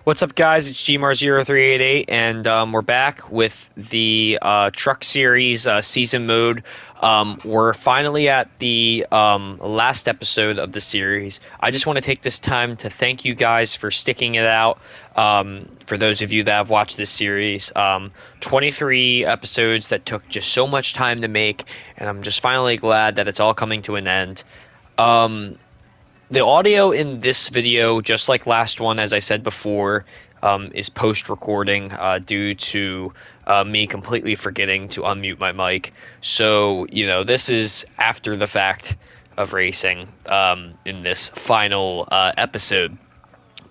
What's up, guys? It's Gmar0388, and we're back with the Truck Series season mode. We're finally at the last episode of the series. I just want to take this time to thank you guys for sticking it out. For those of you that have watched this series, 23 episodes that took just so much time to make, and I'm just finally glad that it's all coming to an end. The audio in this video, just like last one, as I said before, is post-recording due to me completely forgetting to unmute my mic. So, this is after the fact of racing in this final episode.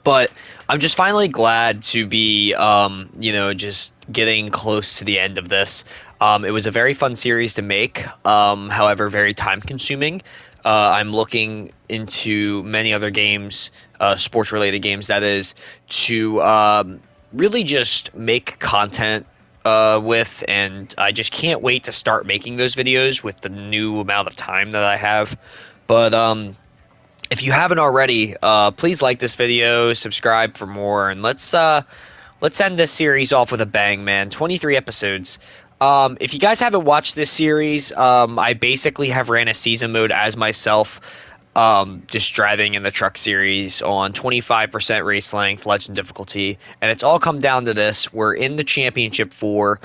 But I'm just finally glad to be, just getting close to the end of this. It was a very fun series to make, however, very time consuming. I'm looking into many other games, sports related games, that is, to really just make content with, and I just can't wait to start making those videos with the new amount of time that I have. But if you haven't already, please like this video, subscribe for more, and let's end this series off with a bang, man. 23 episodes. If you guys haven't watched this series, I basically have ran a season mode as myself, just driving in the truck series on 25% race length, legend difficulty, and it's all come down to this. We're in the championship for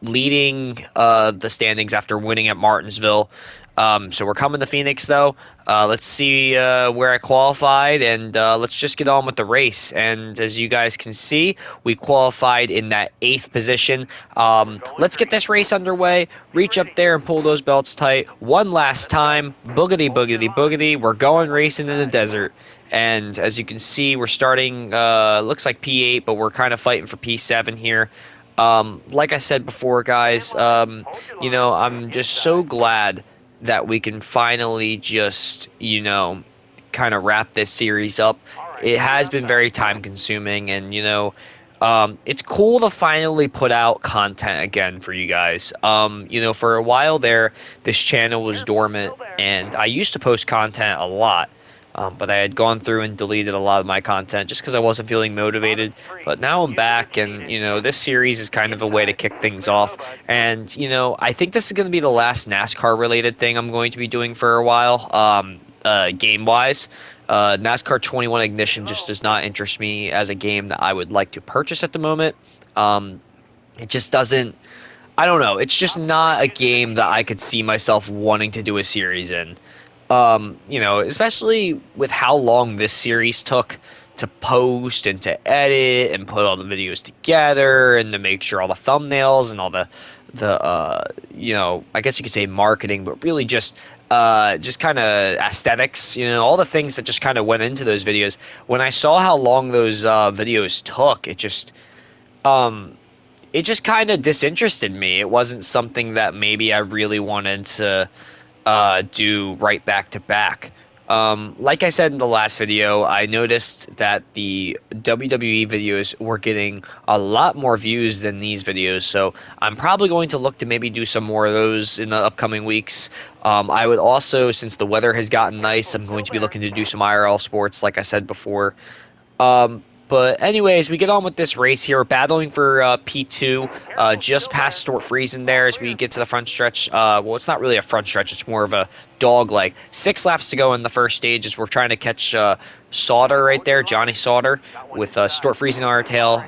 leading the standings after winning at Martinsville. So we're coming to Phoenix, though. Let's see where I qualified, and let's just get on with the race. And as you guys can see, we qualified in that 8th position. Let's get this race underway, reach up there and pull those belts tight one last time. Boogity, boogity, boogity. We're going racing in the desert. And as you can see, we're starting, looks like P8, but we're kind of fighting for P7 here. Like I said before, guys, I'm just so glad that we can finally just, kind of wrap this series up. It has been very time consuming, and, it's cool to finally put out content again for you guys. For a while there, this channel was dormant, and I used to post content a lot. But I had gone through and deleted a lot of my content just because I wasn't feeling motivated. But now I'm back, and, this series is kind of a way to kick things off. And, I think this is going to be the last NASCAR-related thing I'm going to be doing for a while, game-wise. NASCAR 21 Ignition just does not interest me as a game that I would like to purchase at the moment. It just doesn't... I don't know. It's just not a game that I could see myself wanting to do a series in. Especially with how long this series took to post and to edit and put all the videos together and to make sure all the thumbnails and all the I guess you could say marketing, but really just kind of aesthetics, all the things that just kind of went into those videos. When I saw how long those videos took, it just kind of disinterested me. It wasn't something that maybe I really wanted to do right back to back. Like I said in the last video, I noticed that the WWE videos were getting a lot more views than these videos, so I'm probably going to look to maybe do some more of those in the upcoming weeks. I would also, since the weather has gotten nice, I'm going to be looking to do some IRL sports, like I said before. But anyways, we get on with this race here, battling for P2, just past Stort Friesen there as we get to the front stretch. Well, it's not really a front stretch, it's more of a dog leg. 6 laps to go in the first stage as we're trying to catch Sauter right there, Johnny Sauter, with Stort Friesen on our tail.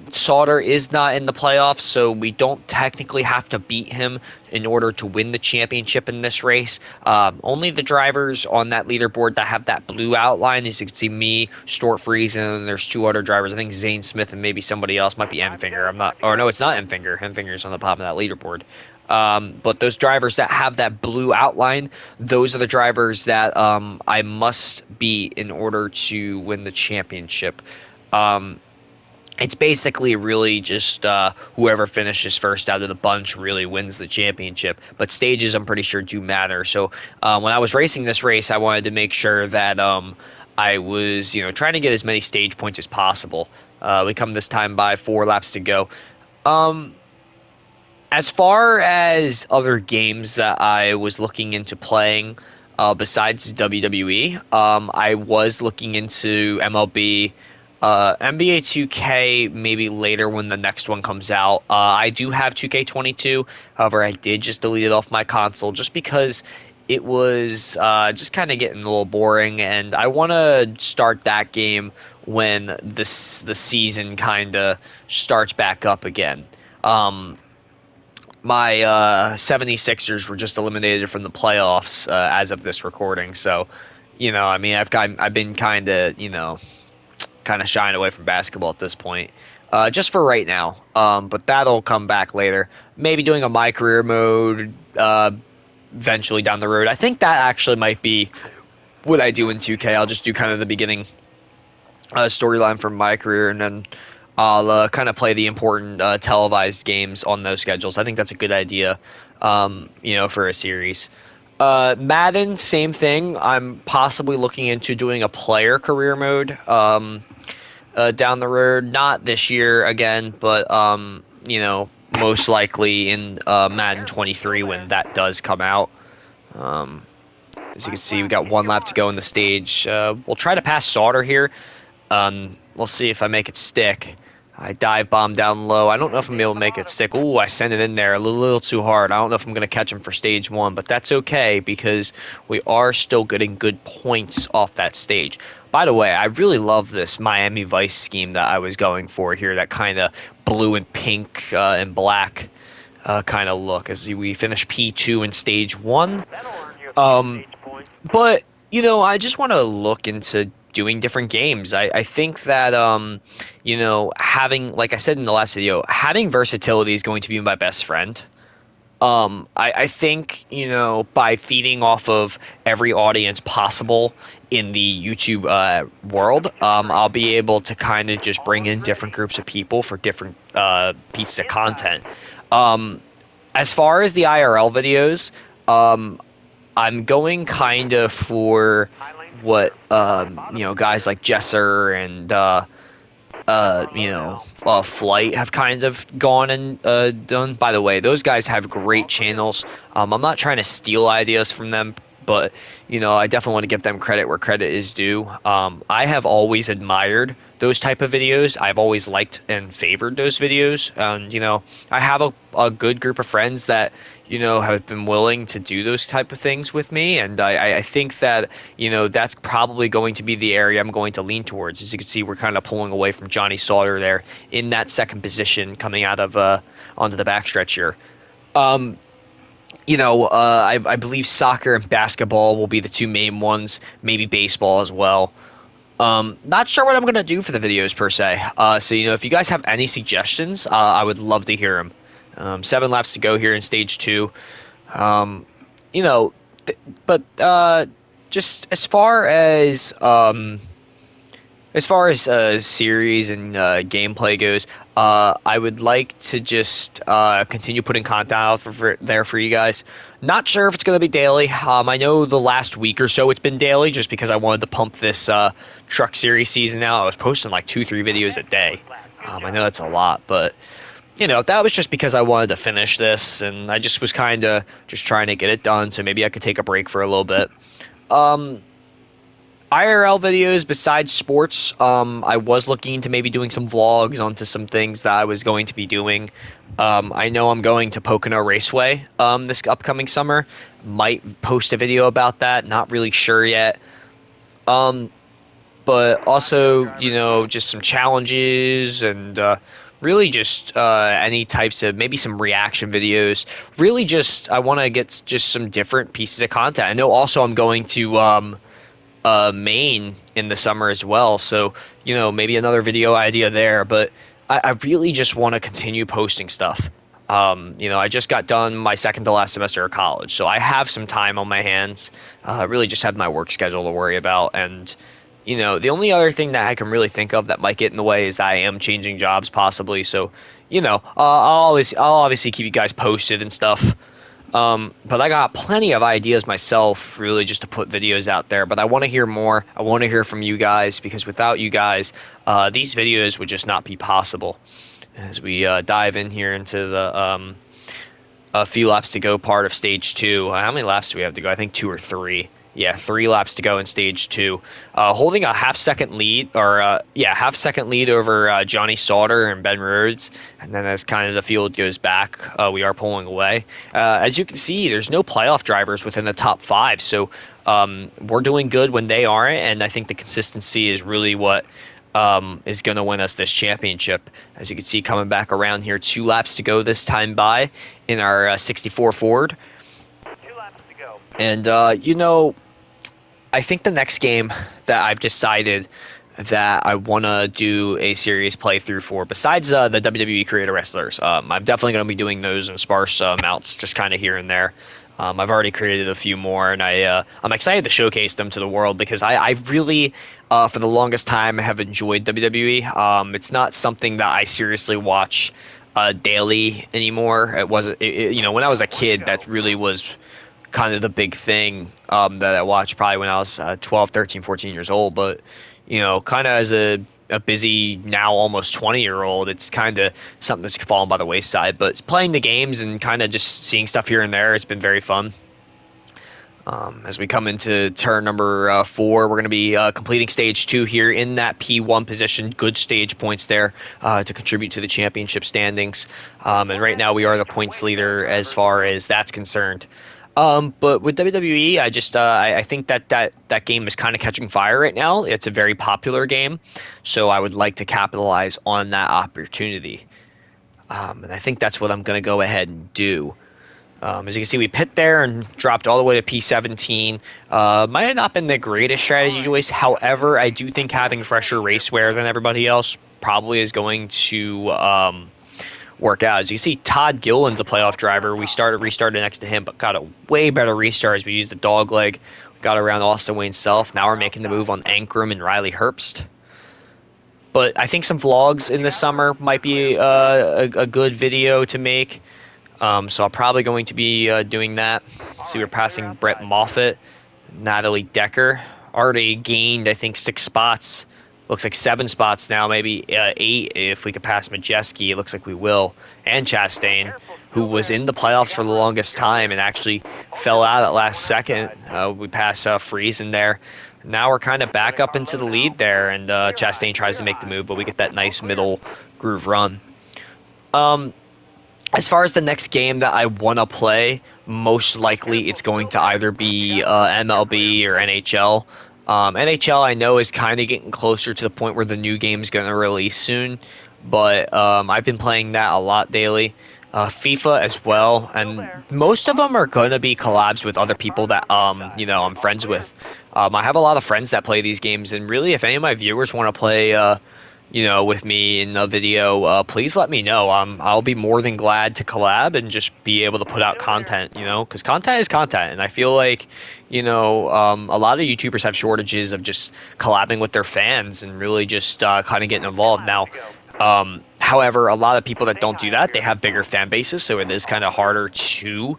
Sauter is not in the playoffs, so we don't technically have to beat him in order to win the championship in this race. Only the drivers on that leaderboard that have that blue outline, as you can see, me, Stort Friesen, and there's 2 other drivers. I think Zane Smith and maybe somebody else, might be Enfinger. No, it's not Enfinger. Enfinger's on the bottom of that leaderboard. But those drivers that have that blue outline, those are the drivers that I must beat in order to win the championship. It's basically really just whoever finishes first out of the bunch really wins the championship. But stages, I'm pretty sure, do matter. So when I was racing this race, I wanted to make sure that I was, trying to get as many stage points as possible. We come this time by 4 laps to go. As far as other games that I was looking into playing, besides WWE. I was looking into MLB, NBA 2K maybe later when the next one comes out. I do have 2K22. However, I did just delete it off my console just because it was just kind of getting a little boring, and I want to start that game when the season kind of starts back up again. Um, my 76ers were just eliminated from the playoffs as of this recording. So, I mean, I've been kind of shying away from basketball at this point, just for right now. But that'll come back later. Maybe doing a my career mode eventually down the road. I think that actually might be what I do in 2K. I'll just do kind of the beginning storyline from my career, and then I'll kind of play the important televised games on those schedules. I think that's a good idea, for a series. Madden, same thing. I'm possibly looking into doing a player career mode down the road. Not this year again, but most likely in Madden 23 when that does come out. Um, as you can see, we got one lap to go in the stage. We'll try to pass Sauter here. We'll see if I make it stick. I dive bomb down low. I don't know if I'm able to make it stick. Ooh, I sent it in there a little too hard. I don't know if I'm going to catch him for stage one, but that's okay because we are still getting good points off that stage. By the way, I really love this Miami Vice scheme that I was going for here, that kind of blue and pink and black kind of look as we finish P2 in stage one. But, I just want to look into doing different games. I think that, having, like I said in the last video, having versatility is going to be my best friend. I think, by feeding off of every audience possible in the YouTube world, I'll be able to kind of just bring in different groups of people for different pieces of content. As far as the IRL videos, I'm going kind of for what guys like Jesser and Flight have kind of gone and done. By the way, those guys have great channels. I'm not trying to steal ideas from them, but I definitely want to give them credit where credit is due. I have always admired those type of videos. I've always liked and favored those videos, and I have a good group of friends that have been willing to do those type of things with me, and I think that that's probably going to be the area I'm going to lean towards. As you can see, we're kind of pulling away from Johnny Sauter there in that second position coming out of onto the backstretch here. I believe soccer and basketball will be the two main ones, maybe baseball as well. Not sure what I'm going to do for the videos per se. So, if you guys have any suggestions, I would love to hear them. 7 laps to go here in stage 2. Just as far as series and gameplay goes, I would like to just continue putting content out there for you guys. Not sure if it's going to be daily. I know the last week or so it's been daily just because I wanted to pump this truck series season out. I was posting like 2-3 videos a day. I know that's a lot, but that was just because I wanted to finish this, and I just was kind of just trying to get it done, so maybe I could take a break for a little bit. IRL videos besides sports, I was looking into maybe doing some vlogs onto some things that I was going to be doing. I know I'm going to Pocono Raceway this upcoming summer. Might post a video about that, not really sure yet. But also, just some challenges and really just any types of maybe some reaction videos. Really just I want to get just some different pieces of content. I know also I'm going to Maine in the summer as well, so maybe another video idea there, but I really just want to continue posting stuff. I just got done my second to last semester of college, so I have some time on my hands. I really just have my work schedule to worry about, and the only other thing that I can really think of that might get in the way is that I am changing jobs possibly, so I'll obviously keep you guys posted and stuff. But I got plenty of ideas myself, really, just to put videos out there. But I want to hear more. I want to hear from you guys, because without you guys, these videos would just not be possible. As we dive in here into the a few laps to go part of stage 2. How many laps do we have to go? I think 2 or 3. Yeah, 3 laps to go in stage two. Holding a half-second lead, or half-second lead over Johnny Sauter and Ben Rhodes. And then as kind of the field goes back, we are pulling away. As you can see, there's no playoff drivers within the top five, so we're doing good when they aren't. And I think the consistency is really what is going to win us this championship. As you can see, coming back around here, 2 laps to go this time by in our 64 Ford. 2 laps to go. And, I think the next game that I've decided that I want to do a serious playthrough for, besides the WWE Creator Wrestlers, I'm definitely going to be doing those in sparse amounts, just kind of here and there. I've already created a few more, and I'm excited to showcase them to the world because I really, for the longest time, have enjoyed WWE. It's not something that I seriously watch daily anymore. It wasn't, when I was a kid, that really was kind of the big thing that I watched probably when I was 12, 13, 14 years old. But, kind of as a busy now almost 20-year-old, it's kind of something that's fallen by the wayside. But playing the games and kind of just seeing stuff here and there, it's been very fun. As we come into turn number 4, we're going to be completing stage 2 here in that P1 position. Good stage points there to contribute to the championship standings. And right now we are the points leader as far as that's concerned. But with WWE, I think that game is kind of catching fire right now. It's a very popular game, so I would like to capitalize on that opportunity. And I think that's what I'm going to go ahead and do. As you can see, we pit there and dropped all the way to P17. Might have not been the greatest strategy choice. However, I do think having fresher race wear than everybody else probably is going to work out. As you see, Todd Gillen's a playoff driver. We restarted next to him, but got a way better restart as we used the dog leg. Got around Austin Wayne Self. Now we're making the move on Ankrum and Riley Herbst. But I think some vlogs in the summer might be a good video to make. So I'm probably going to be doing that. See, we're passing Brett Moffitt, Natalie Decker. Already gained, I think, 6 spots. Looks like 7 spots now, maybe 8 if we could pass Majeski. It looks like we will. And Chastain, who was in the playoffs for the longest time and actually fell out at last second. We pass Friesen there. Now we're kind of back up into the lead there, and Chastain tries to make the move, but we get that nice middle groove run. As far as the next game that I want to play, most likely it's going to either be MLB or NHL. NHL, I know, is kind of getting closer to the point where the new game's going to release soon, but I've been playing that a lot daily. FIFA as well, and most of them are going to be collabs with other people that I'm friends with. I have a lot of friends that play these games, and really, if any of my viewers want to play with me in a video, please let me know. I'll be more than glad to collab and just be able to put out content, because content is content. And I feel like, a lot of YouTubers have shortages of just collabing with their fans and really just kind of getting involved. Now, however, a lot of people that don't do that, they have bigger fan bases, so it is kind of harder to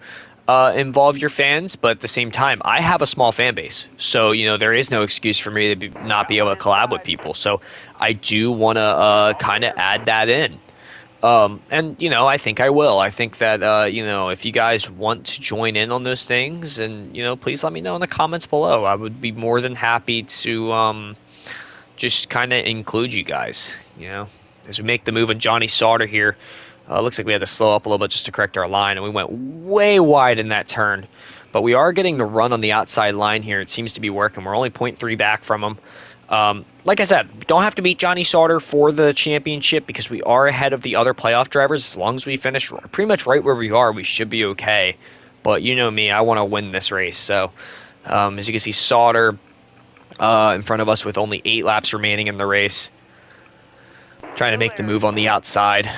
involve your fans, but at the same time, I have a small fan base, so there is no excuse for me to not be able to collab with people. So I do want to kind of add that in, and I think I will. I think that if you guys want to join in on those things, and please let me know in the comments below. I would be more than happy to just kind of include you guys. As we make the move on Johnny Sauter here. Looks like we had to slow up a little bit just to correct our line, and we went way wide in that turn. But we are getting the run on the outside line here. It seems to be working. We're only 0.3 back from him. Like I said, we don't have to beat Johnny Sauter for the championship because we are ahead of the other playoff drivers. As long as we finish pretty much right where we are, we should be okay. But you know me, I want to win this race. So as you can see, Sauter in front of us with only 8 laps remaining in the race. Trying to make the move on the outside.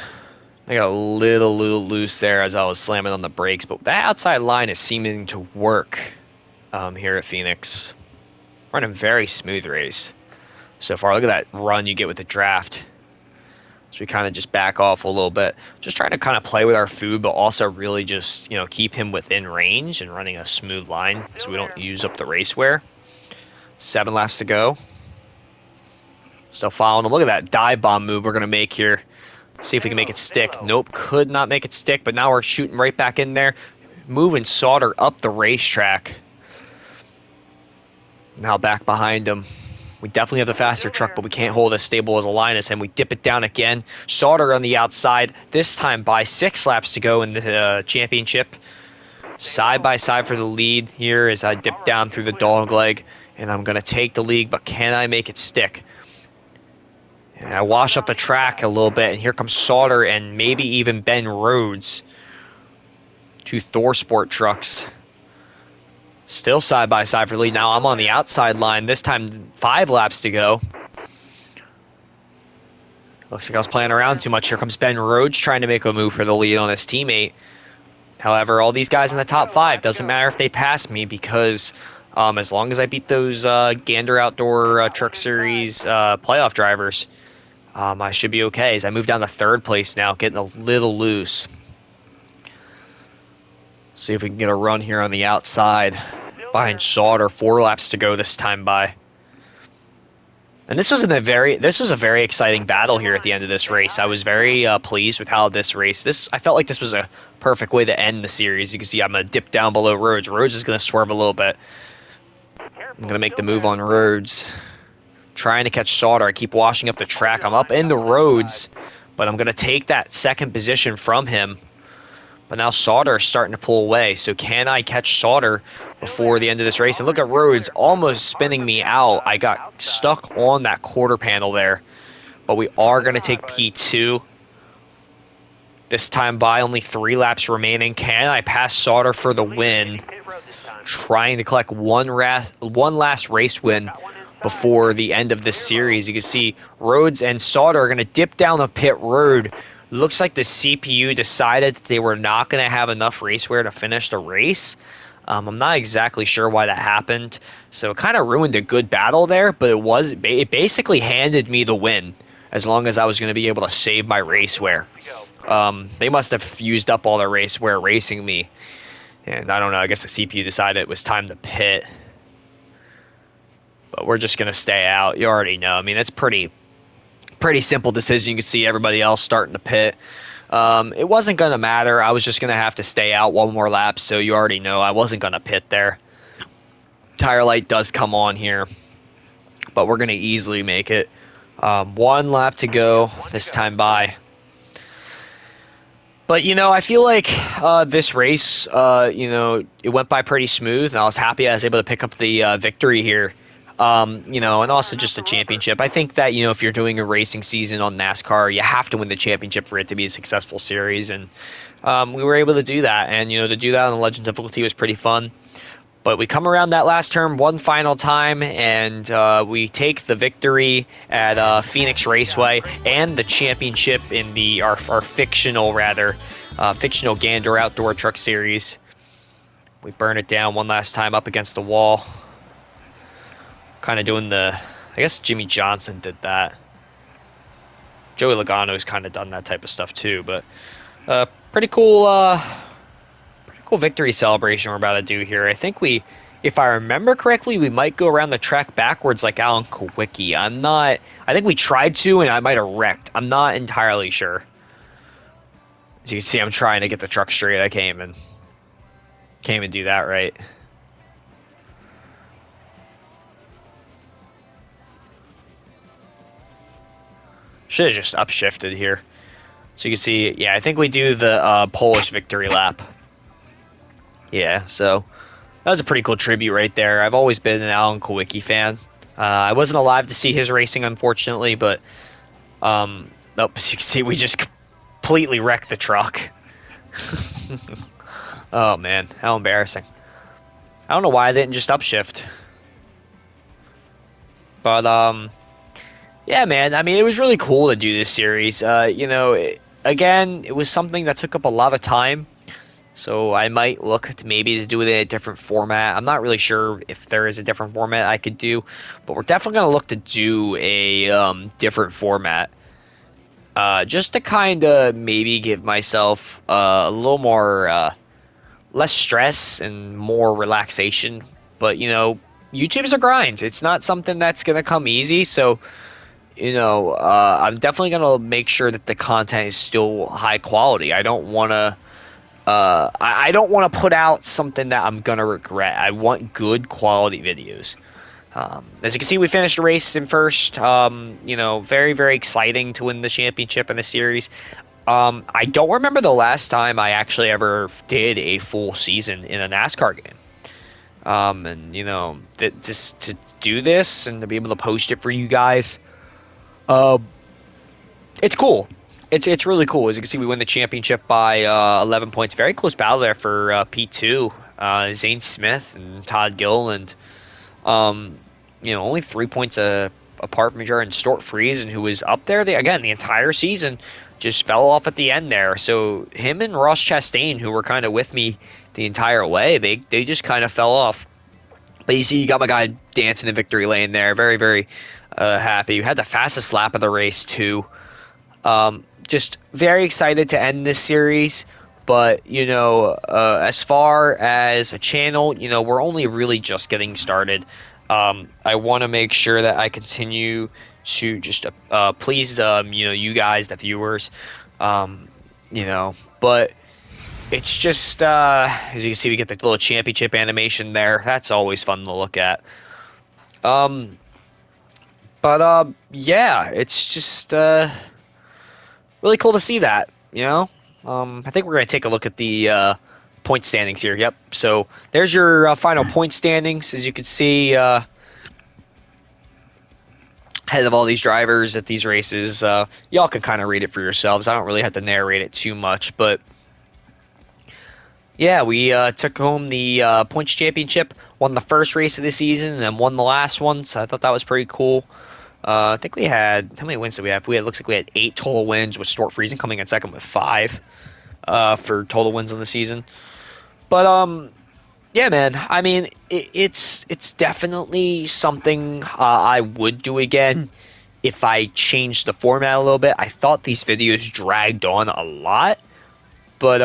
I got a little loose there as I was slamming on the brakes, but that outside line is seeming to work here at Phoenix. Running a very smooth race so far. Look at that run you get with the draft. So we kind of just back off a little bit. Just trying to kind of play with our food, but also really just, keep him within range and running a smooth line so we don't use up the race wear. 7 laps to go. Still following him. Look at that dive bomb move we're going to make here. See if we can make it stick. Nope, could not make it stick, but now we're shooting right back in there. Moving Sauter up the racetrack. Now back behind him. We definitely have the faster truck, but we can't hold as stable as a line as him. We dip it down again. Sauter on the outside, this time by 6 laps to go in the championship. Side by side for the lead here as I dip down through the dog leg, and I'm going to take the lead, but can I make it stick? And I wash up the track a little bit, and here comes Sauter and maybe even Ben Rhodes. Two Thor Sport trucks. Still side by side for the lead. Now I'm on the outside line. This time 5 laps to go. Looks like I was playing around too much. Here comes Ben Rhodes trying to make a move for the lead on his teammate. However, all these guys in the top 5, doesn't matter if they pass me because as long as I beat those Gander Outdoor Truck Series playoff drivers, I should be okay. As I move down to 3rd place now, getting a little loose. See if we can get a run here on the outside behind Sauter. 4 laps to go this time by. And this was a very exciting battle here at the end of this race. I was very pleased with how this race. I felt like this was a perfect way to end the series. You can see I'm gonna dip down below Rhodes. Rhodes is gonna swerve a little bit. I'm gonna make the move on Rhodes, trying to catch Sauter. I keep washing up the track. I'm up in the Rhodes, but I'm gonna take that 2nd position from him. But now Sauter is starting to pull away. So can I catch Sauter before the end of this race? And look at Rhodes almost spinning me out. I got stuck on that quarter panel there. But we are going to take P2. This time by only 3 laps remaining. Can I pass Sauter for the win? Trying to collect one last race win before the end of this series. You can see Rhodes and Sauter are going to dip down the pit road. Looks like the CPU decided that they were not going to have enough race wear to finish the race. I'm not exactly sure why that happened. So it kind of ruined a good battle there, but it basically handed me the win as long as I was going to be able to save my race wear. They must have used up all their race wear racing me. And I don't know, I guess the CPU decided it was time to pit. But we're just going to stay out. You already know. I mean, it's pretty simple decision. You can see everybody else starting to pit. It wasn't going to matter. I was just going to have to stay out one more lap, so you already know I wasn't going to pit there. Tire light does come on here, but we're going to easily make it. 1 lap to go this time by. But, I feel like this race, it went by pretty smooth, and I was happy I was able to pick up the victory here. And also just a championship. I think that, if you're doing a racing season on NASCAR, you have to win the championship for it to be a successful series. And we were able to do that. And, to do that on the Legend difficulty was pretty fun. But we come around that last turn one final time, and we take the victory at Phoenix Raceway and the championship in our fictional Gander Outdoor Truck Series. We burn it down one last time up against the wall. Kind of doing I guess Jimmy Johnson did that. Joey Logano's kind of done that type of stuff too, but pretty cool victory celebration we're about to do here. I think if I remember correctly, we might go around the track backwards like Alan Kowicki. I think we tried to, and I might have wrecked. I'm not entirely sure. As you can see, I'm trying to get the truck straight. I can't even do that right. Should have just upshifted here. So you can see, yeah, I think we do the Polish victory lap. Yeah, so that was a pretty cool tribute right there. I've always been an Alan Kowicki fan. I wasn't alive to see his racing, unfortunately, but nope, as you can see, we just completely wrecked the truck. Oh, man, how embarrassing. I don't know why I didn't just upshift. But, yeah, man. I mean, it was really cool to do this series. Again, it was something that took up a lot of time. So I might look to maybe do it in a different format. I'm not really sure if there is a different format I could do, but we're definitely going to look to do a different format. Just to kind of maybe give myself a little more less stress and more relaxation. But, YouTube's a grind. It's not something that's going to come easy, so I'm definitely going to make sure that the content is still high quality. I don't want to I don't want to put out something that I'm going to regret. I want good quality videos. As you can see, we finished the race in first. Very, very exciting to win the championship in the series. I don't remember the last time I actually ever did a full season in a NASCAR game. Just to do this and to be able to post it for you guys, it's cool. It's really cool. As you can see, we win the championship by 11 points. Very close battle there for P2. Zane Smith and Todd Gilliland. Only 3 points apart from each other. And Stuart Friesen, who was up there, the entire season, just fell off at the end there. So him and Ross Chastain, who were kind of with me the entire way, they just kind of fell off. But you see, you got my guy dancing in victory lane there. Very, very happy. We had the fastest lap of the race, too. Just very excited to end this series. But, as far as a channel, we're only really just getting started. I want to make sure that I continue to just please, you guys, the viewers, but it's just, as you can see, we get the little championship animation there. That's always fun to look at. Yeah, it's just really cool to see that, I think we're going to take a look at the point standings here. Yep. So there's your final point standings. As you can see, head of all these drivers at these races. Y'all can kind of read it for yourselves. I don't really have to narrate it too much, but yeah, we took home the points championship, won the first race of the season, and then won the last one. So I thought that was pretty cool. I think we had, how many wins did we have? Looks like we had 8 total wins, with Stuart Friesen coming in second with 5 for total wins on the season. But yeah, man. I mean, it's definitely something I would do again if I changed the format a little bit. I thought these videos dragged on a lot, but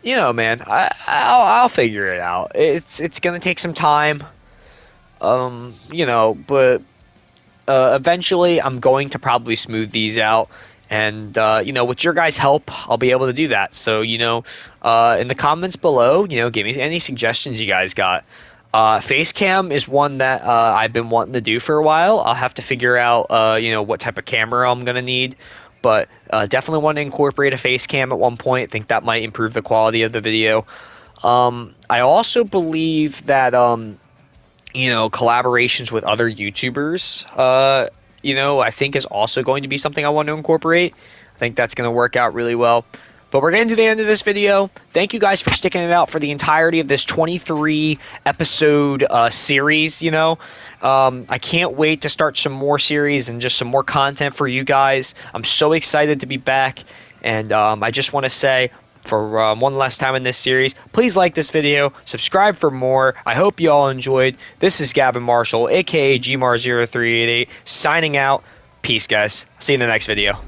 man, I'll figure it out. It's gonna take some time, but eventually I'm going to probably smooth these out. And, with your guys' help, I'll be able to do that. So, in the comments below, give me any suggestions you guys got. Face cam is one that I've been wanting to do for a while. I'll have to figure out, what type of camera I'm going to need. But definitely want to incorporate a face cam at one point. I think that might improve the quality of the video. I also believe that, collaborations with other YouTubers, I think is also going to be something I want to incorporate. I think that's going to work out really well. But we're getting to the end of this video. Thank you guys for sticking it out for the entirety of this 23 episode series. I can't wait to start some more series and just some more content for you guys. I'm so excited to be back. And I just want to say, for one last time in this series, please like this video, subscribe for more. I hope you all enjoyed. This is Gavin Marshall, aka GMAR0388, signing out. Peace, guys. See you in the next video.